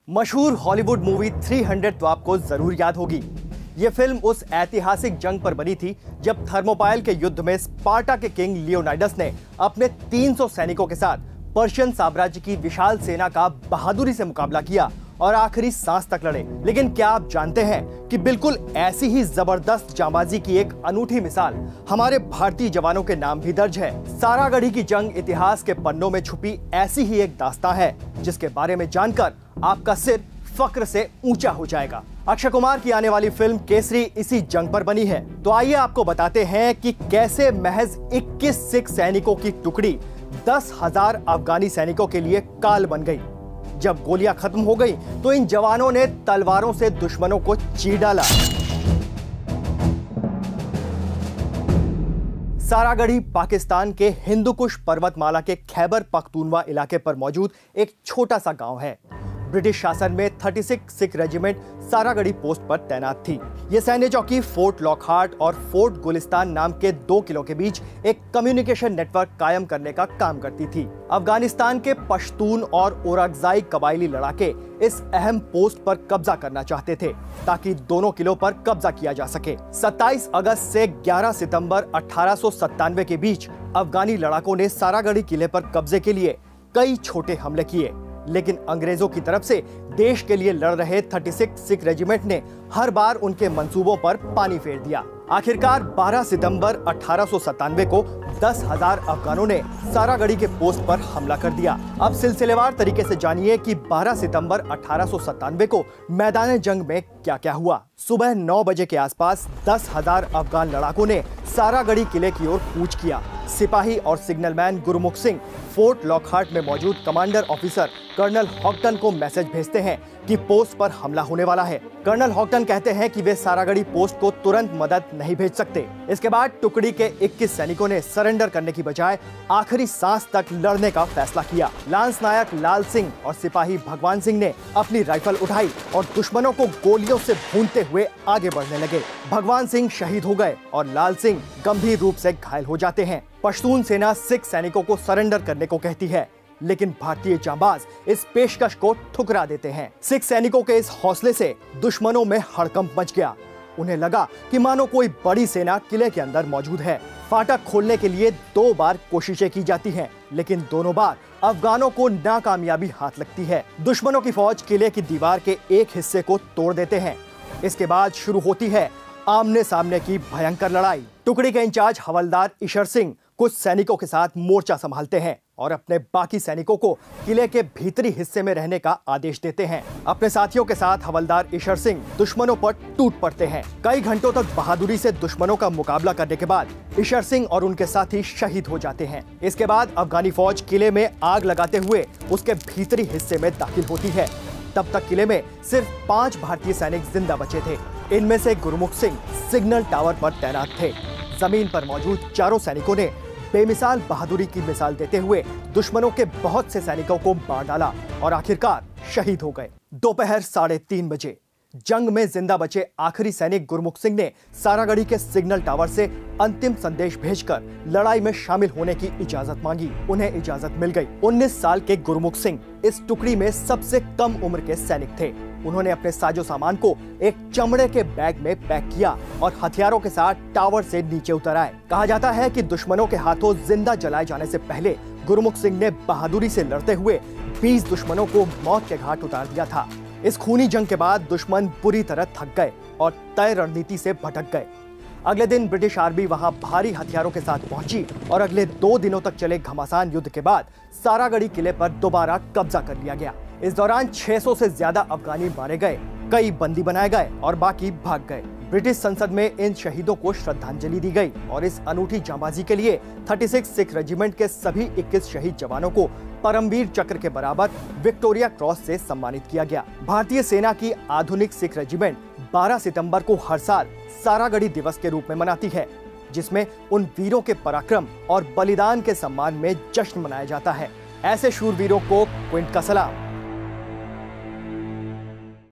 मशहूर Hollywood movie 300 तो आपको जरूर याद होगी। ये फिल्म उस ऐतिहासिक जंग पर बनी थी जब थर्मोपाइल के युद्ध में स्पार्टा के किंग लियोनाइडस ने अपने 300 सैनिकों के साथ पर्शियन साम्राज्य की विशाल सेना का बहादुरी से मुकाबला किया और आखिरी सांस तक लड़े। लेकिन क्या आप जानते हैं कि बिल्कुल ऐसी ही जबरदस्त जांबाजी की एक अनूठी मिसाल हमारे भारतीय जवानों के नाम भी दर्ज है। सारागढ़ी की जंग इतिहास के पन्नों में छुपी ऐसी ही एक दास्तां है जिसके बारे में जानकर आपका सिर फक्र से ऊंचा हो जाएगा। अक्षय कुमार की आने वाली फिल्म केसरी इसी जंग पर बनी है। तो आइए आपको बताते हैं कि कैसे महज 21 सिख सैनिकों की टुकड़ी 10,000 अफगानी सैनिकों के लिए काल बन गई। जब गोलियां खत्म हो गई तो इन जवानों ने तलवारों से दुश्मनों को चीर डाला। सारागढ़ी पाकिस्तान के हिंदुकुश पर्वतमाला के खैबर पख्तूनवा इलाके पर मौजूद एक छोटा सा गांव है। ब्रिटिश शासन में 36 सिख रेजिमेंट सारागढ़ी पोस्ट पर तैनात थी। यह सैन्य चौकी फोर्ट लॉकहार्ट और फोर्ट गुलिस्तान नाम के 2 किलों के बीच एक कम्युनिकेशन नेटवर्क कायम करने का काम करती थी। अफगानिस्तान के पश्तून और ओरकजाई कबायली लड़ाके इस अहम पोस्ट पर कब्जा करना चाहते थे ताकि दोनों किलों पर कब्जा किया जा सके। 27 अगस्त से 11 सितंबर 1897 के बीच अफगानी लड़ाकों ने सारागढ़ी किले पर कब्जे के लिए कई छोटे हमले किए, लेकिन अंग्रेजों की तरफ से देश के लिए लड़ रहे 36 सिख रेजिमेंट ने हर बार उनके मंसूबों पर पानी फेर दिया। आखिरकार 12 सितंबर 1897 को 10,000 अफगानों ने सारागढ़ी के पोस्ट पर हमला कर दिया। अब सिलसिलेवार तरीके से जानिए कि 12 सितंबर 1897 को मैदान जंग में क्या क्या हुआ। सुबह 9 बजे के आसपास 10,000 अफगान लड़ाकों ने सारागढ़ी किले की ओर कूच किया। सिपाही और सिग्नलमैन गुरमुख सिंह फोर्ट लॉकहार्ट में मौजूद कमांडर ऑफिसर कर्नल हॉक्टन को मैसेज भेजते हैं कि पोस्ट पर हमला होने वाला है। कर्नल हॉक्टन कहते हैं कि वे सारागढ़ी पोस्ट को तुरंत मदद नहीं भेज सकते। इसके बाद टुकड़ी के 21 सैनिकों ने सरेंडर करने की बजाय आखिरी सांस तक लड़ने का फैसला किया। लांस नायक लाल सिंह और सिपाही भगवान सिंह ने अपनी राइफल उठाई और दुश्मनों को गोलियों से भूनते हुए आगे बढ़ने लगे। भगवान सिंह शहीद हो गए और लाल सिंह गंभीर रूप से घायल हो जाते हैं। पश्तून सेना सिख सैनिकों को सरेंडर करने को कहती है, लेकिन भारतीय जांबाज इस पेशकश को ठुकरा देते हैं। सिख सैनिकों के इस हौसले से दुश्मनों में हड़कंप मच गया। उन्हें लगा कि मानो कोई बड़ी सेना किले के अंदर मौजूद है। फाटक खोलने के लिए 2 बार कोशिशें की जाती हैं, लेकिन दोनों बार अफगानों को नाकामयाबी हाथ लगती है। दुश्मनों की फौज किले की दीवार के एक हिस्से को तोड़ देते हैं। इसके बाद शुरू होती है आमने सामने की भयंकर लड़ाई। टुकड़ी के इंचार्ज हवलदार ईशर सिंह कुछ सैनिकों के साथ मोर्चा संभालते हैं और अपने बाकी सैनिकों को किले के भीतरी हिस्से में रहने का आदेश देते हैं। अपने साथियों के साथ हवलदार ईशर सिंह दुश्मनों पर टूट पड़ते हैं। कई घंटों तक बहादुरी से दुश्मनों का मुकाबला करने के बाद ईशर सिंह और उनके साथी शहीद हो जाते हैं। इसके बाद अफगानी फौज किले में आग लगाते हुए उसके भीतरी हिस्से में दाखिल होती है। तब तक किले में सिर्फ 5 भारतीय सैनिक जिंदा बचे थे। इनमें से गुरमुख सिंह सिग्नल टावर पर तैनात थे। जमीन पर मौजूद चारों सैनिकों ने बेमिसाल बहादुरी की मिसाल देते हुए दुश्मनों के बहुत से सैनिकों को मार डाला और आखिरकार शहीद हो गए। दोपहर 3:30 बजे जंग में जिंदा बचे आखिरी सैनिक गुरमुख सिंह ने सारागढ़ी के सिग्नल टावर से अंतिम संदेश भेजकर लड़ाई में शामिल होने की इजाजत मांगी। उन्हें इजाजत मिल गई। 19 साल के गुरमुख सिंह इस टुकड़ी में सबसे कम उम्र के सैनिक थे। उन्होंने अपने साजो सामान को एक चमड़े के बैग में पैक किया और हथियारों के साथ टावर से नीचे उतर आए। कहा जाता है कि दुश्मनों के हाथों जिंदा जलाए जाने से पहले गुरमुख सिंह ने बहादुरी से लड़ते हुए 20 दुश्मनों को मौत के घाट उतार दिया था। इस खूनी जंग के बाद दुश्मन बुरी तरह थक गए और तय रणनीति से भटक गए। अगले दिन ब्रिटिश आर्मी वहां भारी हथियारों के साथ पहुंची और अगले 2 दिनों तक चले घमासान युद्ध के बाद सारागढ़ी किले पर दोबारा कब्जा कर लिया गया। इस दौरान 600 से ज्यादा अफगानी मारे गए, कई बंदी बनाए गए और बाकी भाग गए। ब्रिटिश संसद में इन शहीदों को श्रद्धांजलि दी गई और इस अनूठी जांबाजी के लिए 36 सिख रेजिमेंट के सभी 21 शहीद जवानों को परमवीर चक्र के बराबर विक्टोरिया क्रॉस से सम्मानित किया गया। भारतीय सेना की आधुनिक सिख रेजिमेंट 12 सितंबर को हर साल सारागढ़ी दिवस के रूप में मनाती है, जिसमें उन वीरों के पराक्रम और बलिदान के सम्मान में जश्न मनाया जाता है। ऐसे शूरवीरों को क्विंट का सलाम।